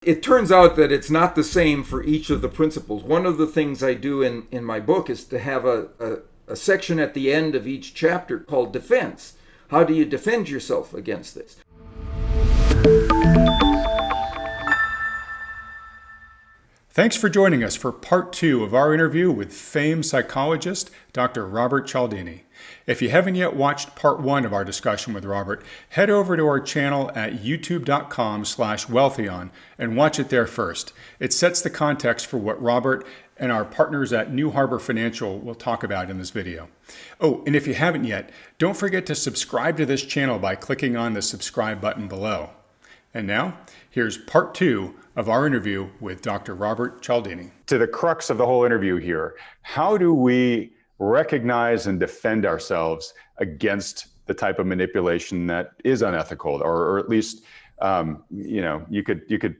It turns out that it's not the same for each of the principles. One of the things I do in my book is to have a section at the end of each chapter called defense. How do you defend yourself against this? Thanks for joining us for part 2 of our interview with famed psychologist Dr. Robert Cialdini. If you haven't yet watched part 1 of our discussion with Robert, head over to our channel at youtube.com/Wealthion and watch it there first. It sets the context for what Robert and our partners at New Harbor Financial will talk about in this video. Oh, and if you haven't yet, don't forget to subscribe to this channel by clicking on the subscribe button below. And now, here's part 2 of our interview with Dr. Robert Cialdini. To the crux of the whole interview here, how do we recognize and defend ourselves against the type of manipulation that is unethical, or at least, you could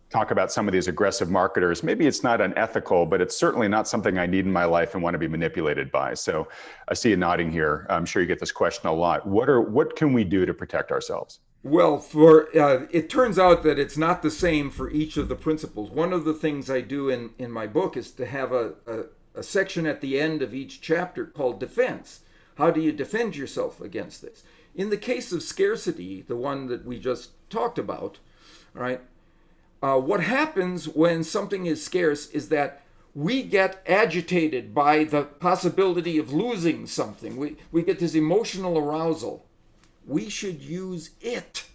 talk about some of these aggressive marketers. Maybe it's not unethical, but it's certainly not something I need in my life and want to be manipulated by. So I see you nodding here. I'm sure you get this question a lot. What can we do to protect ourselves? Well, it turns out that it's not the same for each of the principles. One of the things I do in my book is to have a section at the end of each chapter called defense. How do you defend yourself against this? In the case of scarcity, the one that we just talked about, right? What happens when something is scarce is that we get agitated by the possibility of losing something. We get this emotional arousal. We should use it,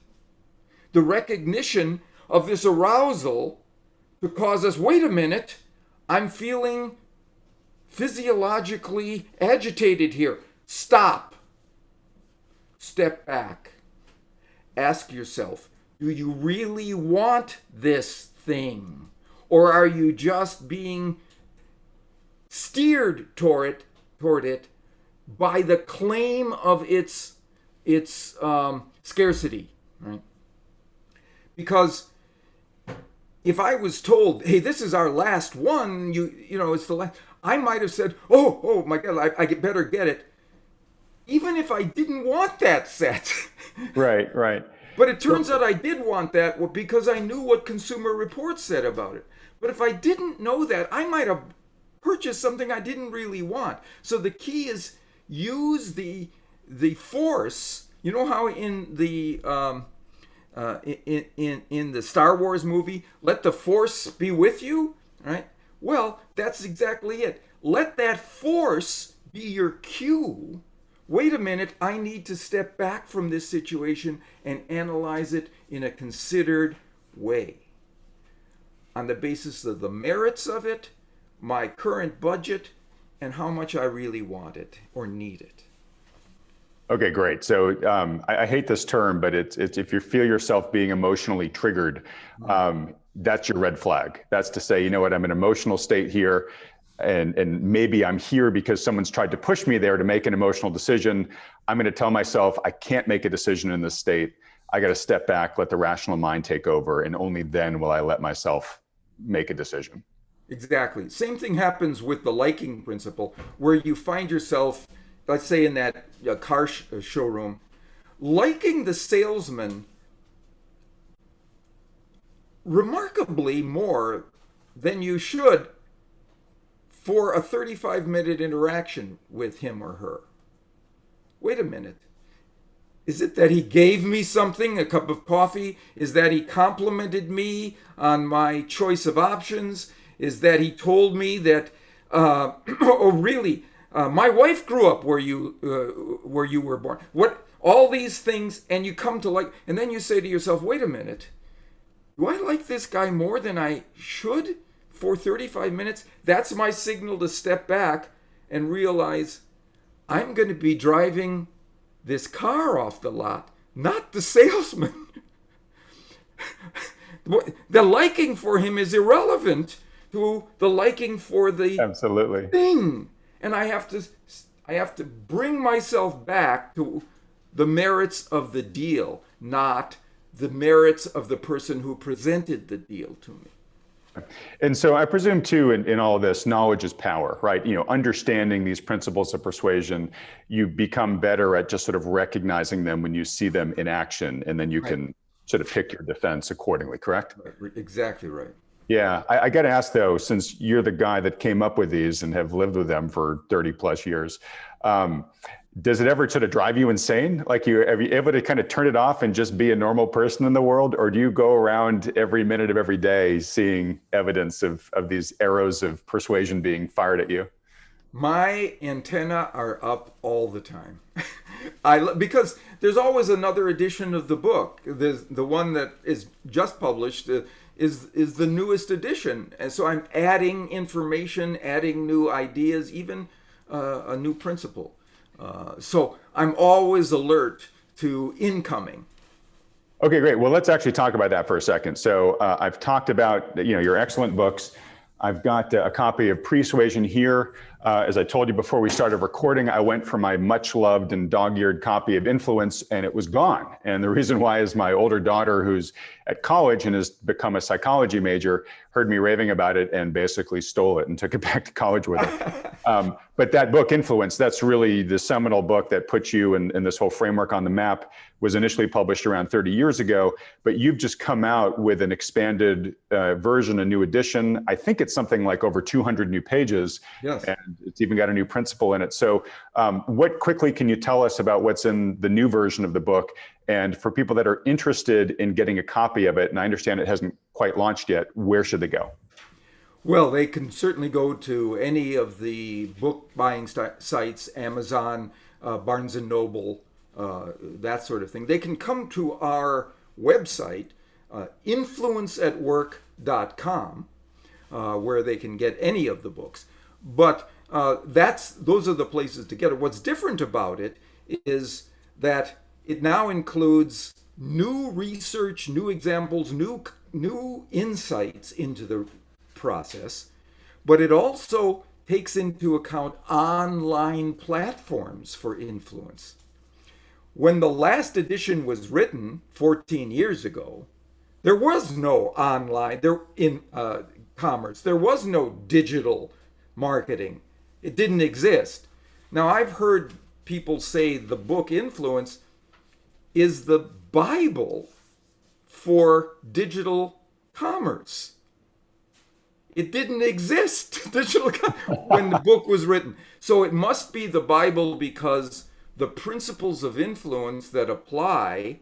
the recognition of this arousal, to cause us, wait a minute, I'm feeling physiologically agitated here. Stop. Step back. Ask yourself, do you really want this thing? Or are you just being steered toward it by the claim of its scarcity, right? Because if I was told, hey, this is our last one, it's the last, I might have said, oh my God, I better get it, even if I didn't want that set. Right. But it turns out I did want that because I knew what Consumer Reports said about it. But if I didn't know that, I might have purchased something I didn't really want. So the key is use the force. You know how in the in the Star Wars movie, let the force be with you, right? Well, that's exactly it. Let that force be your cue. Wait a minute, I need to step back from this situation and analyze it in a considered way, on the basis of the merits of it, my current budget, and how much I really want it or need it. Okay, great. So I hate this term, but it's if you feel yourself being emotionally triggered, that's your red flag. That's to say, you know what, I'm in an emotional state here, and maybe I'm here because someone's tried to push me there to make an emotional decision. I'm going to tell myself I can't make a decision in this state. I got to step back, let the rational mind take over, and only then will I let myself make a decision. Exactly. Same thing happens with the liking principle, where you find yourself, let's say in that car showroom, liking the salesman remarkably more than you should for a 35-minute interaction with him or her. Wait a minute. Is it that he gave me something, a cup of coffee? Is that he complimented me on my choice of options? Is that he told me that, oh really, my wife grew up where you were born. What, all these things, and you come to like, and then you say to yourself, wait a minute, do I like this guy more than I should for 35 minutes? That's my signal to step back and realize I'm going to be driving this car off the lot, not the salesman. The liking for him is irrelevant to the liking for the Absolutely. thing. And I have to bring myself back to the merits of the deal, not the merits of the person who presented the deal to me. And so I presume too, in all of this, knowledge is power, right? Understanding these principles of persuasion, you become better at just sort of recognizing them when you see them in action, and then you can sort of pick your defense accordingly, correct? Exactly right. Yeah, I got to ask though, since you're the guy that came up with these and have lived with them for 30 plus years, does it ever sort of drive you insane? Like, are you able to kind of turn it off and just be a normal person in the world? Or do you go around every minute of every day seeing evidence of these arrows of persuasion being fired at you? My antenna are up all the time. Because there's always another edition of the book. There's the one that is just published is the newest edition, and so I'm adding information, adding new ideas, even a new principle. So I'm always alert to incoming. Okay, great. Well, let's actually talk about that for a second. So I've talked about your excellent books. I've got a copy of Persuasion here. As I told you before we started recording, I went for my much loved and dog-eared copy of Influence, and it was gone. And the reason why is my older daughter, who's at college and has become a psychology major, heard me raving about it and basically stole it and took it back to college with her. But that book, Influence, that's really the seminal book that puts you and this whole framework on the map. Was initially published around 30 years ago, but you've just come out with an expanded version, a new edition. I think it's something like over 200 new pages. Yes. And it's even got a new principle in it. So what quickly can you tell us about what's in the new version of the book? And for people that are interested in getting a copy of it, and I understand it hasn't quite launched yet, where should they go? Well, they can certainly go to any of the book buying sites, Amazon, Barnes and Noble, that sort of thing. They can come to our website, influenceatwork.com, where they can get any of the books. But those are the places to get it. What's different about it is that it now includes new research, new examples, new insights into the process, but it also takes into account online platforms for influence. When the last edition was written 14 years ago, there was no online commerce. There was no digital marketing. It didn't exist. Now, I've heard people say the book Influence is the Bible for digital commerce. It didn't exist when the book was written. So it must be the Bible because the principles of influence that apply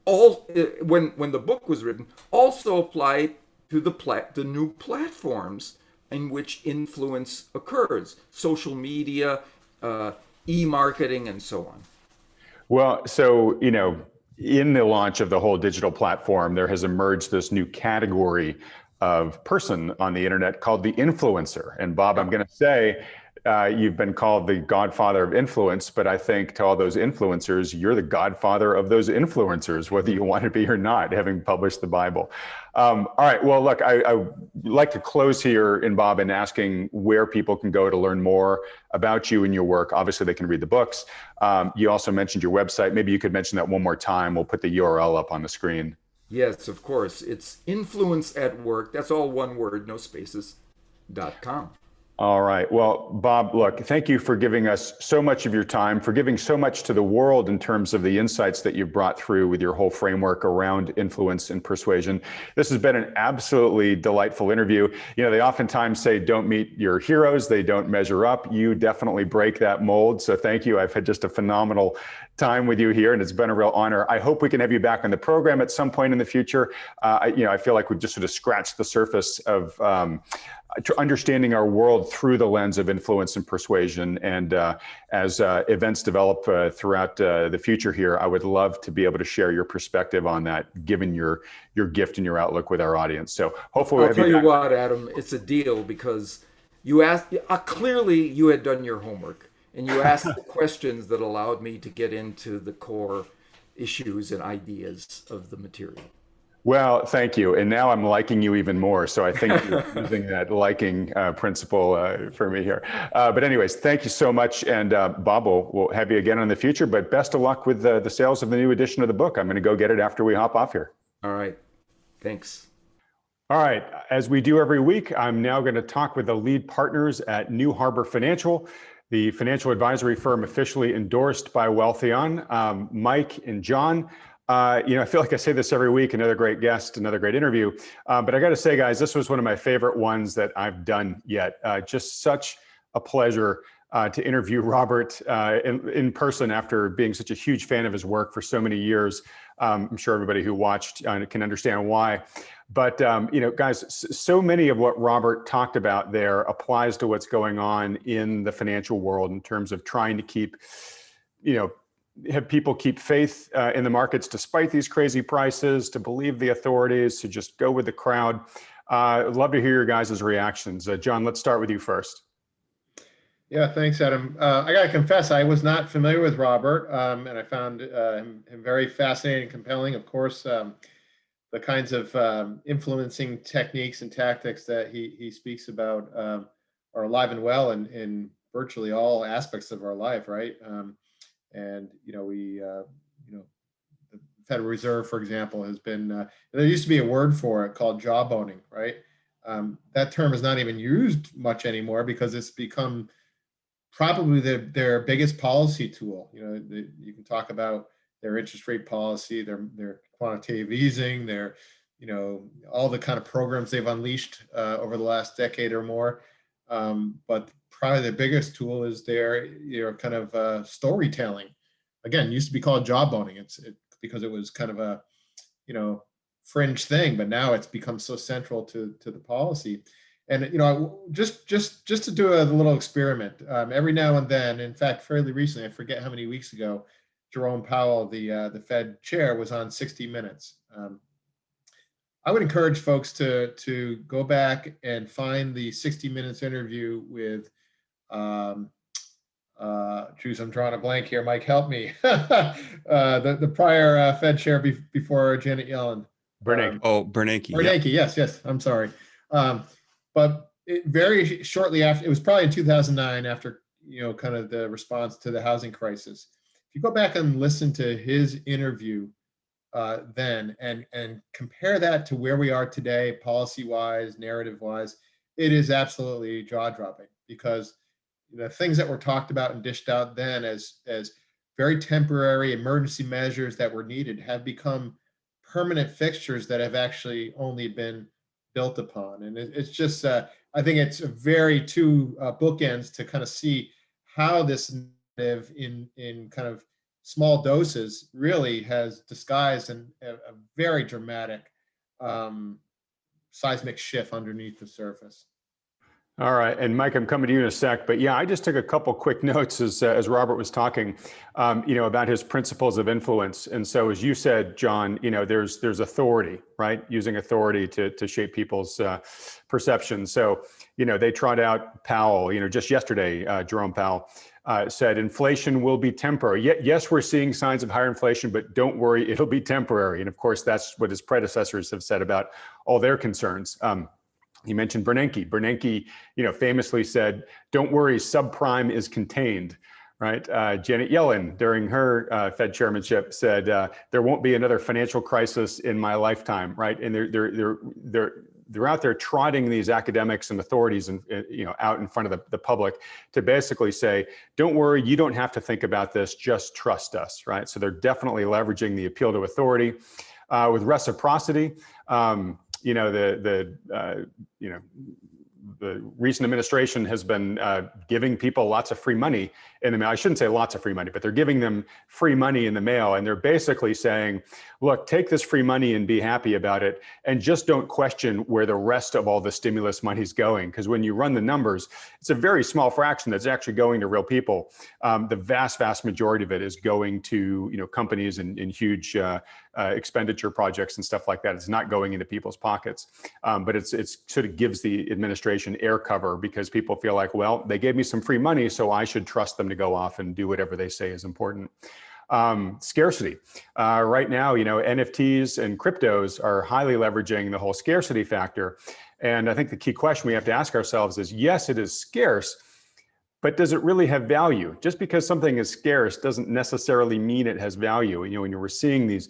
when the book was written also apply to the new platforms in which influence occurs, social media, e-marketing, and so on. Well, so, in the launch of the whole digital platform, there has emerged this new category of person on the internet called the influencer. And Bob, I'm going to say, you've been called the godfather of influence, but I think to all those influencers, you're the godfather of those influencers, whether you want to be or not, having published the Bible. All right. Well, look, I like to close here in Bob in asking where people can go to learn more about you and your work. Obviously, they can read the books. You also mentioned your website. Maybe you could mention that one more time. We'll put the URL up on the screen. Yes, of course. It's Influence at Work. That's all one word, no spaces, .com. All right. Well, Bob, look, thank you for giving us so much of your time, for giving so much to the world in terms of the insights that you've brought through with your whole framework around influence and persuasion. This has been an absolutely delightful interview. They oftentimes say, don't meet your heroes. They don't measure up. You definitely break that mold. So thank you. I've had just a phenomenal time with you here, and it's been a real honor. I hope we can have you back on the program at some point in the future. I feel like we've just sort of scratched the surface of understanding our world through the lens of influence and persuasion. And as events develop throughout the future here, I would love to be able to share your perspective on that, given your gift and your outlook with our audience. So hopefully, I'll tell you what, Adam, it's a deal because you asked. Clearly, you had done your homework and you asked the questions that allowed me to get into the core issues and ideas of the material. Well, thank you. And now I'm liking you even more. So I think you're using that liking principle for me here. But anyways, thank you so much. And Bob, we'll have you again in the future, but best of luck with the sales of the new edition of the book. I'm going to go get it after we hop off here. All right. Thanks. All right. As we do every week, I'm now going to talk with the lead partners at New Harbor Financial, the financial advisory firm officially endorsed by Wealthion, Mike and John. I feel like I say this every week, another great guest, another great interview. But I got to say, guys, this was one of my favorite ones that I've done yet. Just such a pleasure to interview Robert in person after being such a huge fan of his work for so many years. I'm sure everybody who watched can understand why. But, guys, so many of what Robert talked about there applies to what's going on in the financial world in terms of trying to keep, have people keep faith in the markets despite these crazy prices, to believe the authorities, to just go with the crowd. I'd love to hear your guys' reactions. John, let's start with you first. Yeah, thanks, Adam. I got to confess, I was not familiar with Robert, and I found him very fascinating and compelling. Of course, the kinds of influencing techniques and tactics that he speaks about are alive and well in virtually all aspects of our life, right? And the Federal Reserve, for example, has been there used to be a word for it called jawboning, right? That term is not even used much anymore because it's become probably their biggest policy tool. You can talk about their interest rate policy, their quantitative easing, their all the kind of programs they've unleashed over the last decade or more. But probably the biggest tool is their kind of storytelling. Again, used to be called jawboning. It's because it was kind of a fringe thing, but now it's become so central to the policy. And just to do a little experiment, every now and then, in fact, fairly recently, I forget how many weeks ago, Jerome Powell, the Fed chair, was on 60 Minutes. I would encourage folks to go back and find the 60 Minutes interview with, I'm drawing a blank here. Mike, help me. the prior Fed chair before Janet Yellen. Bernanke. Bernanke. Bernanke, yes. I'm sorry. But very shortly after, it was probably in 2009, after kind of the response to the housing crisis. If you go back and listen to his interview then and compare that to where we are today, policy-wise, narrative-wise, it is absolutely jaw-dropping, because the things that were talked about and dished out then as very temporary emergency measures that were needed have become permanent fixtures that have actually only been built upon. And it's just, I think it's very two bookends to kind of see how this narrative in kind of small doses really has disguised a very dramatic seismic shift underneath the surface. All right, and Mike, I'm coming to you in a sec, but yeah, I just took a couple quick notes as Robert was talking, about his principles of influence. And so, as you said, John, there's authority, right? Using authority to shape people's perceptions. So, they trot out Powell. Just yesterday, Jerome Powell said inflation will be temporary. Yes, we're seeing signs of higher inflation, but don't worry, it'll be temporary. And of course, that's what his predecessors have said about all their concerns. He mentioned Bernanke. Bernanke, famously said, "Don't worry, subprime is contained." Right? Janet Yellen, during her Fed chairmanship, said, "There won't be another financial crisis in my lifetime." Right? And they're out there trotting these academics and authorities and out in front of the public to basically say, "Don't worry, you don't have to think about this. Just trust us." Right? So they're definitely leveraging the appeal to authority with reciprocity. The recent administration has been giving people lots of free money in the mail. I shouldn't say lots of free money, but they're giving them free money in the mail. And they're basically saying, look, take this free money and be happy about it. And just don't question where the rest of all the stimulus money is going. Because when you run the numbers, it's a very small fraction that's actually going to real people. The vast majority of it is going to companies and huge expenditure projects and stuff like that. It's not going into people's pockets. But it's sort of gives the administration air cover, because people feel like, well, they gave me some free money, so I should trust them to go off and do whatever they say is important. Scarcity. Right now, NFTs and cryptos are highly leveraging the whole scarcity factor. And I think the key question we have to ask ourselves is, yes, it is scarce, but does it really have value? Just because something is scarce doesn't necessarily mean it has value. When we're seeing these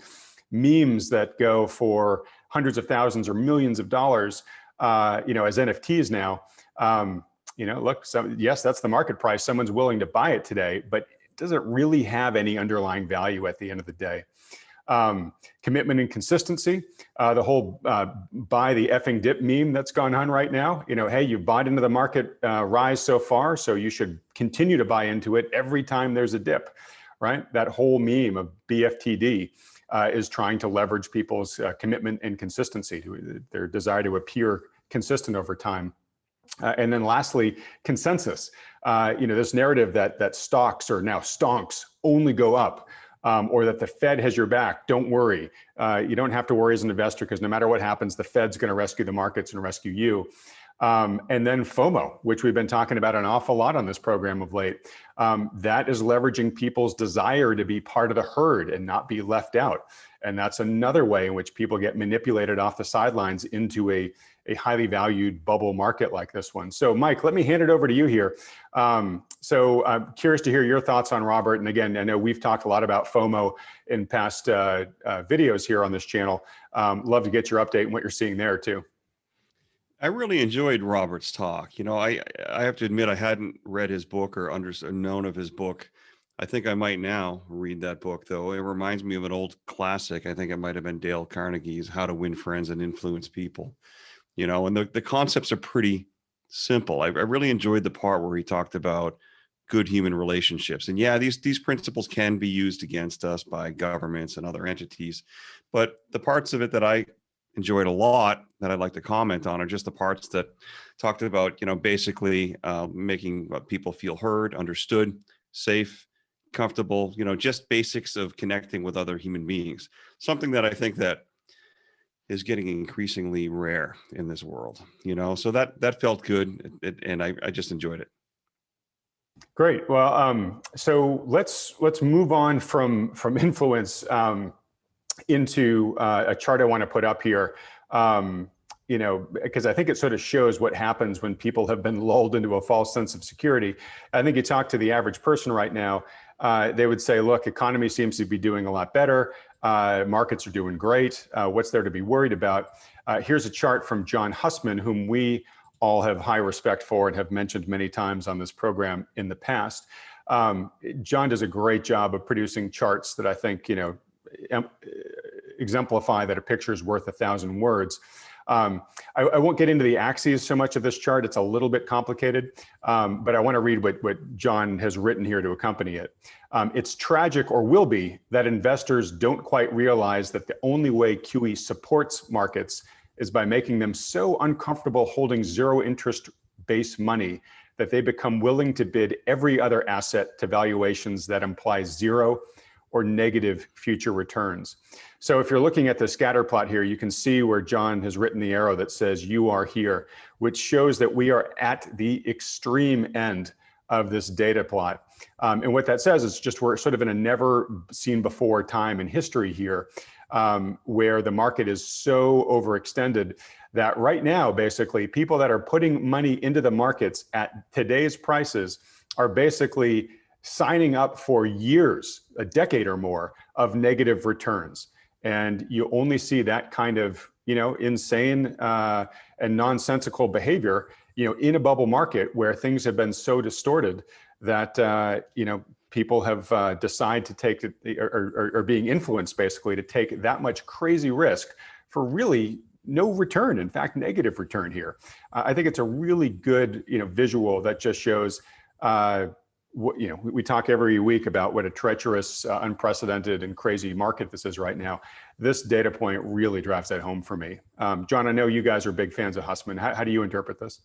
memes that go for hundreds of thousands or millions of dollars, as NFTs now, look, yes, that's the market price. Someone's willing to buy it today, but does it really have any underlying value at the end of the day? Commitment and consistency, the whole buy the effing dip meme that's gone on right now. Hey, you bought into the market rise so far, so you should continue to buy into it every time there's a dip, right? That whole meme of BFTD is trying to leverage people's commitment and consistency, their desire to appear consistent over time. And then lastly, consensus. This narrative that stocks or now stonks only go up, or that the Fed has your back. Don't worry. You don't have to worry as an investor, because no matter what happens, the Fed's going to rescue the markets and rescue you. And then FOMO, which we've been talking about an awful lot on this program of late. That is leveraging people's desire to be part of the herd and not be left out. And that's another way in which people get manipulated off the sidelines into a highly valued bubble market like this one. So Mike, let me hand it over to you here. So I'm curious to hear your thoughts on Robert. And again, I know we've talked a lot about FOMO in past videos here on this channel. Love to get your update and what you're seeing there too. I really enjoyed Robert's talk. I have to admit, I hadn't read his book or known of his book. I think I might now read that book, though. It reminds me of an old classic. I think it might have been Dale Carnegie's How to Win Friends and Influence People. And the concepts are pretty simple. I really enjoyed the part where he talked about good human relationships. And yeah, these principles can be used against us by governments and other entities. But the parts of it that I enjoyed a lot that I'd like to comment on are just the parts that talked about, basically making people feel heard, understood, safe, comfortable, just basics of connecting with other human beings. Something that I think that is getting increasingly rare in this world, so that felt good. And I just enjoyed it. Great. Well, so let's move on from influence into a chart I want to put up here, because I think it sort of shows what happens when people have been lulled into a false sense of security. I think you talk to the average person right now, they would say, look, economy seems to be doing a lot better. Markets are doing great. What's there to be worried about? Here's a chart from John Hussman, whom we all have high respect for and have mentioned many times on this program in the past. John does a great job of producing charts that I think, exemplify that a picture is worth 1,000 words. I won't get into the axes so much of this chart. It's a little bit complicated, but I want to read what John has written here to accompany it. It's tragic, or will be, that investors don't quite realize that the only way QE supports markets is by making them so uncomfortable holding zero interest base money that they become willing to bid every other asset to valuations that imply zero or negative future returns. So if you're looking at the scatter plot here, you can see where John has written the arrow that says you are here, which shows that we are at the extreme end of this data plot. And what that says is just we're sort of in a never seen before time in history here, where the market is so overextended that right now, basically, people that are putting money into the markets at today's prices are basically signing up for years, a decade or more, of negative returns. And you only see that kind of, insane and nonsensical behavior, in a bubble market where things have been so distorted that, people have decided to take it, or being influenced basically to take that much crazy risk for really no return, in fact, negative return here. I think it's a really good, visual that just shows, we talk every week about what a treacherous, unprecedented, and crazy market this is right now. This data point really drives that home for me. John, I know you guys are big fans of Hussman. How do you interpret this?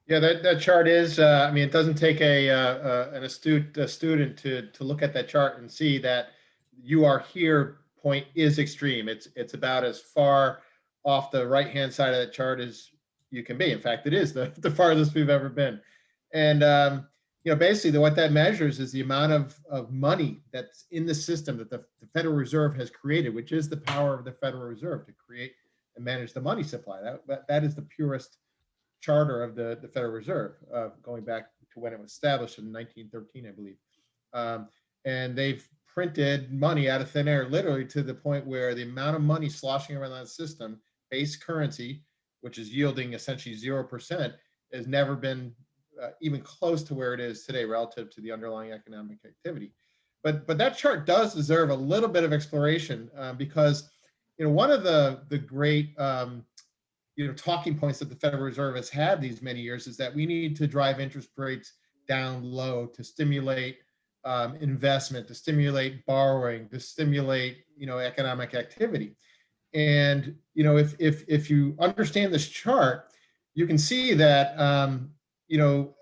Yeah, that chart is. It doesn't take an astute student to look at that chart and see that you are here point is extreme. It's about as far off the right hand side of that chart as you can be. In fact, it is the farthest we've ever been. And basically what that measures is the amount of money that's in the system that the Federal Reserve has created, which is the power of the Federal Reserve to create and manage the money supply. That is the purest charter of the Federal Reserve, going back to when it was established in 1913, I believe. And they've printed money out of thin air, literally to the point where the amount of money sloshing around that system, base currency, which is yielding essentially 0%, has never been even close to where it is today relative to the underlying economic activity. but that chart does deserve a little bit of exploration, because one of the great talking points that the Federal Reserve has had these many years is that we need to drive interest rates down low to stimulate investment, to stimulate borrowing, to stimulate economic activity. And if you understand this chart, you can see that on the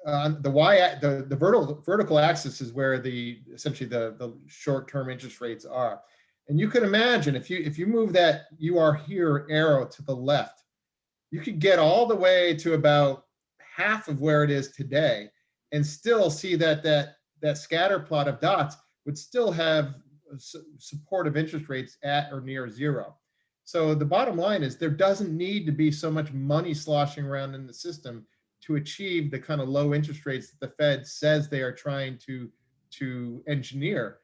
vertical axis is where essentially the short-term interest rates are. And you can imagine if you move that "you are here" arrow to the left, you could get all the way to about half of where it is today, and still see that scatter plot of dots would still have supportive interest rates at or near zero. So the bottom line is there doesn't need to be so much money sloshing around in the system to achieve the kind of low interest rates that the Fed says they are trying to engineer.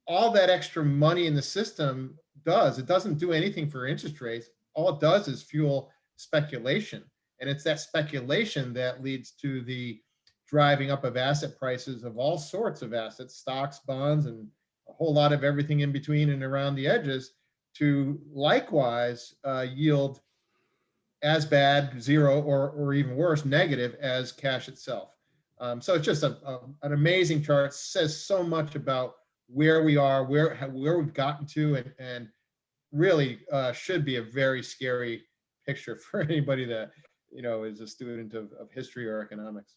All that extra money in the system it doesn't do anything for interest rates. All it does is fuel speculation. And it's that speculation that leads to the driving up of asset prices of all sorts of assets, stocks, bonds, and a whole lot of everything in between and around the edges, to likewise yield as bad, zero, or even worse, negative as cash itself. So it's just an amazing chart. It says so much about where we are, where we've gotten to, and really should be a very scary picture for anybody that is a student of history or economics.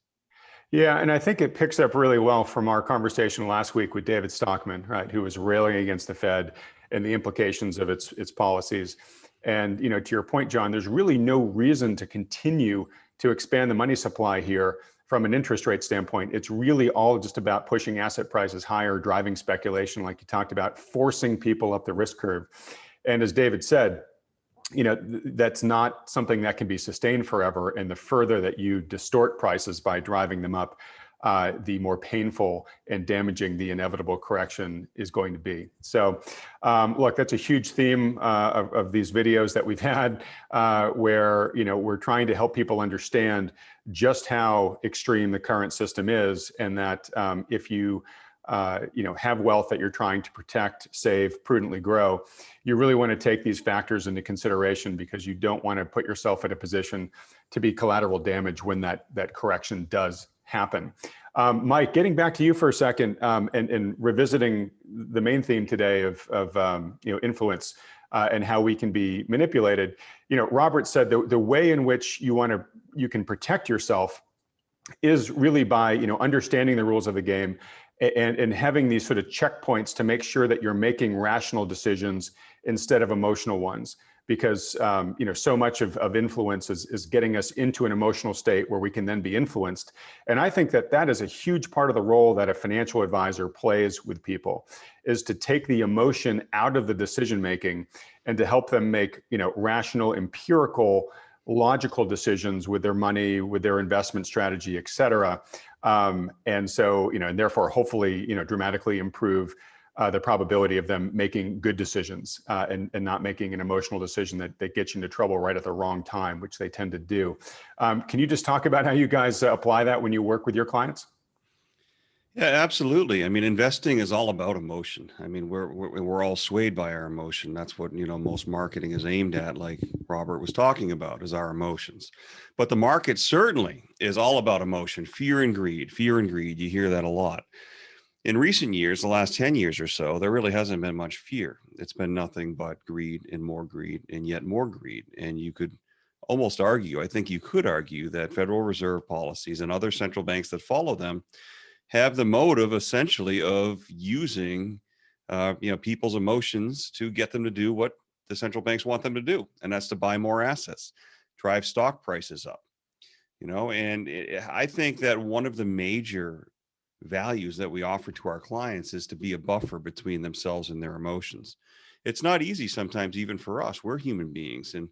Yeah, and I think it picks up really well from our conversation last week with David Stockman, right, who was railing against the Fed and the implications of its policies. And to your point, John, there's really no reason to continue to expand the money supply here from an interest rate standpoint. It's really all just about pushing asset prices higher, driving speculation, like you talked about, forcing people up the risk curve. And as David said, that's not something that can be sustained forever. And the further that you distort prices by driving them up, the more painful and damaging the inevitable correction is going to be. So look, that's a huge theme of these videos that we've had, where we're trying to help people understand just how extreme the current system is, and that if you have wealth that you're trying to protect, save, prudently grow, you really want to take these factors into consideration, because you don't want to put yourself in a position to be collateral damage when that correction does happen. Mike, getting back to you for a second, and revisiting the main theme today of influence and how we can be manipulated. Robert said the way in which you can protect yourself is really by understanding the rules of the game, and having these sort of checkpoints to make sure that you're making rational decisions instead of emotional ones. Because so much of influence is getting us into an emotional state where we can then be influenced. And I think that is a huge part of the role that a financial advisor plays with people, is to take the emotion out of the decision making and to help them make rational, empirical, logical decisions with their money, with their investment strategy, et cetera. And so, and therefore, hopefully, dramatically improve the probability of them making good decisions, and not making an emotional decision that gets you into trouble right at the wrong time, which they tend to do. Can you just talk about how you guys apply that when you work with your clients? Yeah, absolutely. I mean, investing is all about emotion. I mean, we're all swayed by our emotion. That's what, most marketing is aimed at, like Robert was talking about, is our emotions. But the market certainly is all about emotion, fear and greed, fear and greed. You hear that a lot. In recent years, the last 10 years or so, there really hasn't been much fear. It's been nothing but greed and yet more greed. And you could almost argue, I think you could argue, that Federal Reserve policies and other central banks that follow them have the motive essentially of using people's emotions to get them to do what the central banks want them to do, and that's to buy more assets, drive stock prices up. I think that one of the major values that we offer to our clients is to be a buffer between themselves and their emotions. It's not easy sometimes, even for us. We're human beings, and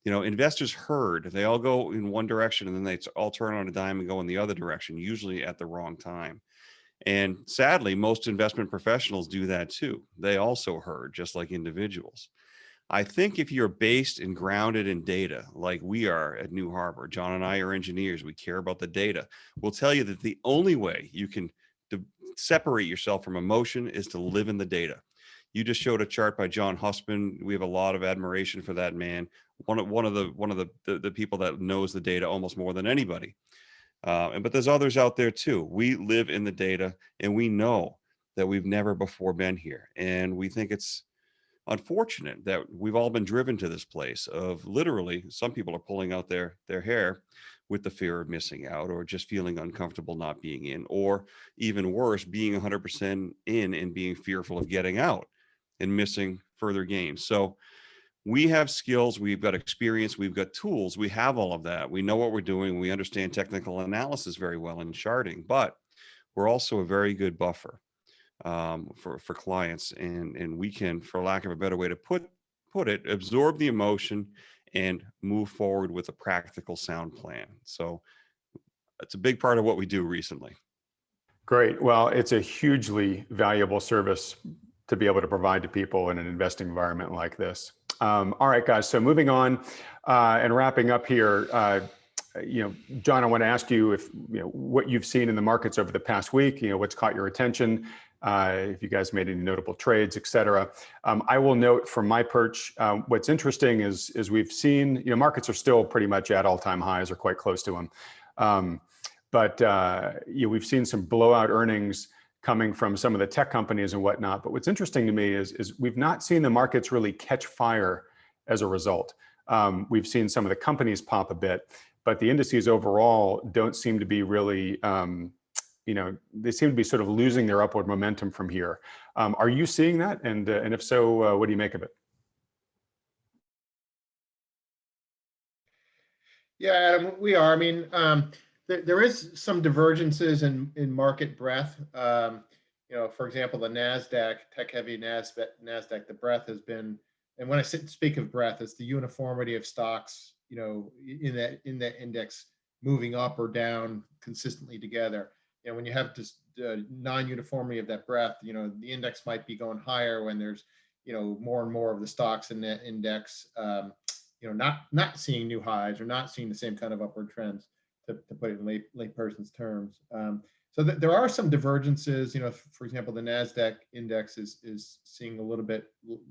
investors herd. They all go in one direction and then they all turn on a dime and go in the other direction, usually at the wrong time. And sadly, most investment professionals do that too. They also herd, just like individuals. I think if you're based and grounded in data, like we are at New Harbor, John and I are engineers, we care about the data. We'll tell you that the only way you can to separate yourself from emotion is to live in the data. You just showed a chart by John Hussman. We have a lot of admiration for that man. One of the people that knows the data almost more than anybody. But there's others out there too. We live in the data, and we know that we've never before been here. And we think it's unfortunate that we've all been driven to this place of literally, some people are pulling out their hair with the fear of missing out, or just feeling uncomfortable not being in, or even worse, being 100% in and being fearful of getting out and missing further gains. So we have skills, we've got experience, we've got tools, we have all of that. We know what we're doing. We understand technical analysis very well in charting, but we're also a very good buffer for clients. And we can, for lack of a better way to put it, absorb the emotion and move forward with a practical, sound plan. So it's a big part of what we do recently. Great. Well, it's a hugely valuable service to be able to provide to people in an investing environment like this. All right, guys. So moving on and wrapping up here, John, I want to ask you if what you've seen in the markets over the past week. What's caught your attention? If you guys made any notable trades, et cetera. I will note from my perch, what's interesting is we've seen, markets are still pretty much at all-time highs or quite close to them. But we've seen some blowout earnings coming from some of the tech companies and whatnot. But what's interesting to me is we've not seen the markets really catch fire as a result. We've seen some of the companies pop a bit, but the indices overall don't seem to be really, they seem to be sort of losing their upward momentum from here. Are you seeing that? And if so, what do you make of it? Yeah, Adam, we are. I mean, there is some divergences in market breadth. For example, the NASDAQ, tech-heavy NASDAQ, the breadth has been, and when I speak of breadth, it's the uniformity of stocks, in that index moving up or down consistently together. When you have this non-uniformity of that breadth, the index might be going higher when there's, more and more of the stocks in that index, not seeing new highs or not seeing the same kind of upward trends, to put it in lay person's terms. So there are some divergences. For example, the NASDAQ index is seeing a little bit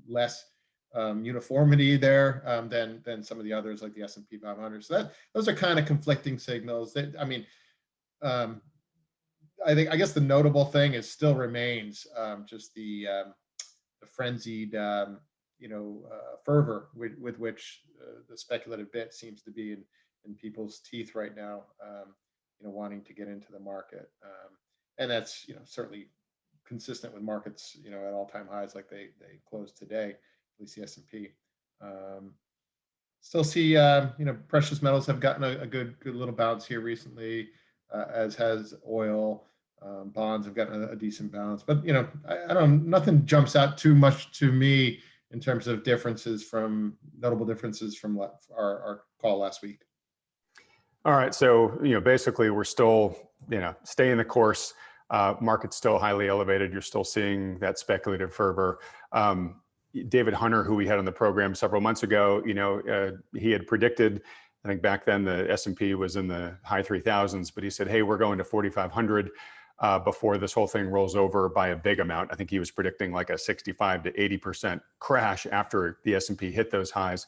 less uniformity there than some of the others, like the S&P 500. So those are kind of conflicting signals. I guess the notable thing is still remains just the frenzied fervor with which the speculative bit seems to be in people's teeth right now, wanting to get into the market, and that's certainly consistent with markets at all-time highs like they closed today, at least the S&P. Still see precious metals have gotten a good little bounce here recently, as has oil. Bonds have gotten a decent bounce, but I don't. Nothing jumps out too much to me in terms of notable differences from our call last week. All right, so basically we're still staying the course. Market's still highly elevated. You're still seeing that speculative fervor. David Hunter, who we had on the program several months ago, he had predicted, I think back then the S&P was in the high 3000s, but he said, hey, we're going to 4,500 before this whole thing rolls over by a big amount. I think he was predicting like a 65 to 80% crash after the S&P hit those highs.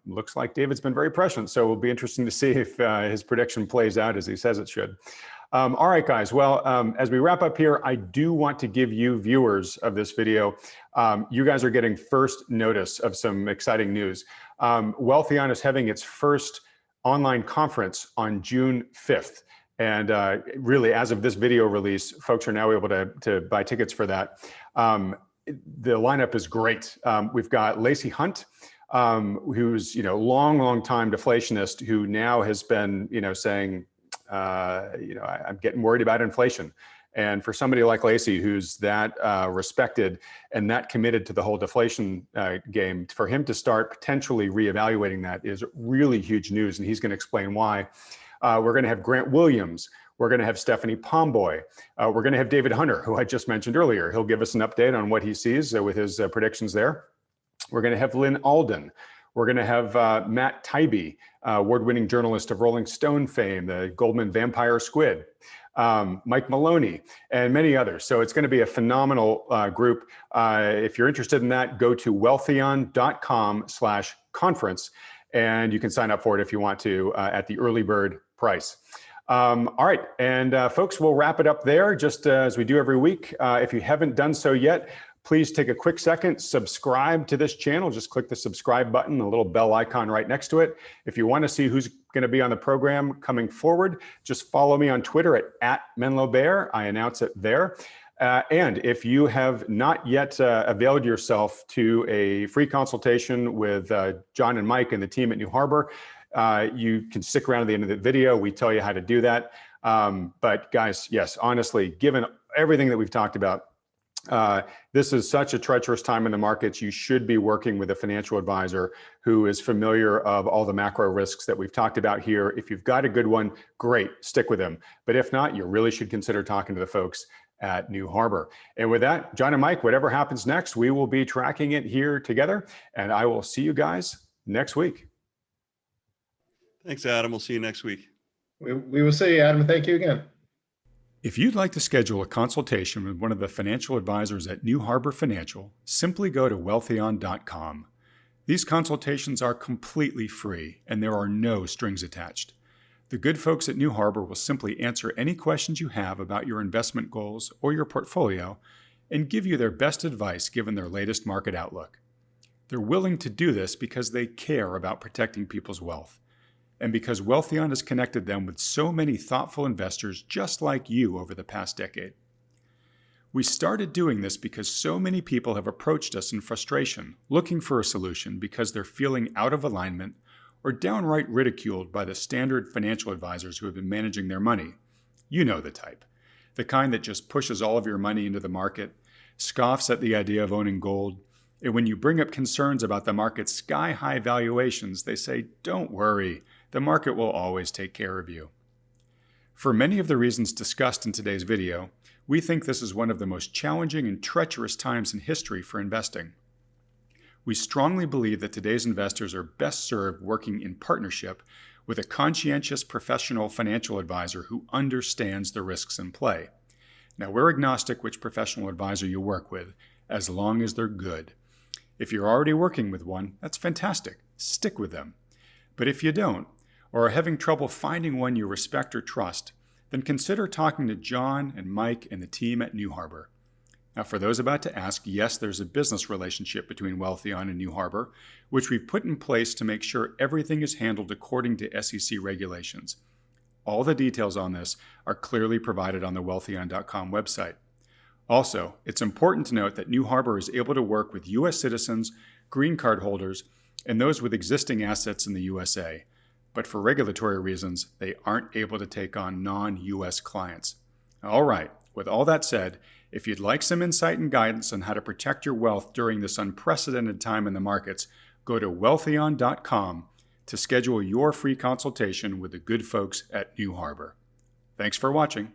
Looks like David's been very prescient. So it'll be interesting to see if his prediction plays out as he says it should. All right, guys. Well, as we wrap up here, I do want to give you viewers of this video, you guys are getting first notice of some exciting news. Wealthion is having its first online conference on June 5th. And really, as of this video release, folks are now able to buy tickets for that. The lineup is great. We've got Lacey Hunt, who's long time deflationist, who now has been saying, I'm getting worried about inflation. And for somebody like Lacey, who's that respected and that committed to the whole deflation game, for him to start potentially reevaluating that is really huge news. And he's going to explain why. We're going to have Grant Williams. We're going to have Stephanie Pomboy. We're going to have David Hunter, who I just mentioned earlier. He'll give us an update on what he sees with his predictions there. We're going to have Lynn Alden. We're going to have Matt Taibbi, award-winning journalist of Rolling Stone fame, the Goldman Vampire Squid. Mike Maloney, and many others. So it's going to be a phenomenal group. If you're interested in that, go to wealthion.com/conference, and you can sign up for it if you want to at the early bird price. All right, and folks, we'll wrap it up there just as we do every week. If you haven't done so yet, please take a quick second, subscribe to this channel. Just click the subscribe button, a little bell icon right next to it. If you want to see who's going to be on the program coming forward, just follow me on Twitter at @MenloBear. I announce it there. And if you have not yet availed yourself to a free consultation with John and Mike and the team at New Harbor, you can stick around to the end of the video. We tell you how to do that. But guys, yes, honestly, given everything that we've talked about, this is such a treacherous time in the markets. You should be working with a financial advisor who is familiar of all the macro risks that we've talked about here. If you've got a good one, great, stick with him. But if not, you really should consider talking to the folks at New Harbor. And with that, John and Mike, whatever happens next, we will be tracking it here together. And I will see you guys next week. Thanks, Adam. We'll see you next week. We will see you, Adam. Thank you again. If you'd like to schedule a consultation with one of the financial advisors at New Harbor Financial, simply go to wealthion.com. These consultations are completely free and there are no strings attached. The good folks at New Harbor will simply answer any questions you have about your investment goals or your portfolio and give you their best advice given their latest market outlook. They're willing to do this because they care about protecting people's wealth, and because Wealthion has connected them with so many thoughtful investors just like you over the past decade. We started doing this because so many people have approached us in frustration, looking for a solution because they're feeling out of alignment or downright ridiculed by the standard financial advisors who have been managing their money. You know the type. The kind that just pushes all of your money into the market, scoffs at the idea of owning gold, and when you bring up concerns about the market's sky-high valuations, they say, "Don't worry. The market will always take care of you." For many of the reasons discussed in today's video, we think this is one of the most challenging and treacherous times in history for investing. We strongly believe that today's investors are best served working in partnership with a conscientious professional financial advisor who understands the risks in play. Now, we're agnostic which professional advisor you work with, as long as they're good. If you're already working with one, that's fantastic. Stick with them. But if you don't, or are having trouble finding one you respect or trust, then consider talking to John and Mike and the team at New Harbor. Now, for those about to ask, yes, there's a business relationship between Wealthion and New Harbor, which we've put in place to make sure everything is handled according to SEC regulations. All the details on this are clearly provided on the wealthion.com website. Also, it's important to note that New Harbor is able to work with U.S. citizens, green card holders, and those with existing assets in the USA. But for regulatory reasons, they aren't able to take on non-U.S. clients. All right, with all that said, if you'd like some insight and guidance on how to protect your wealth during this unprecedented time in the markets, go to wealthion.com to schedule your free consultation with the good folks at New Harbor. Thanks for watching.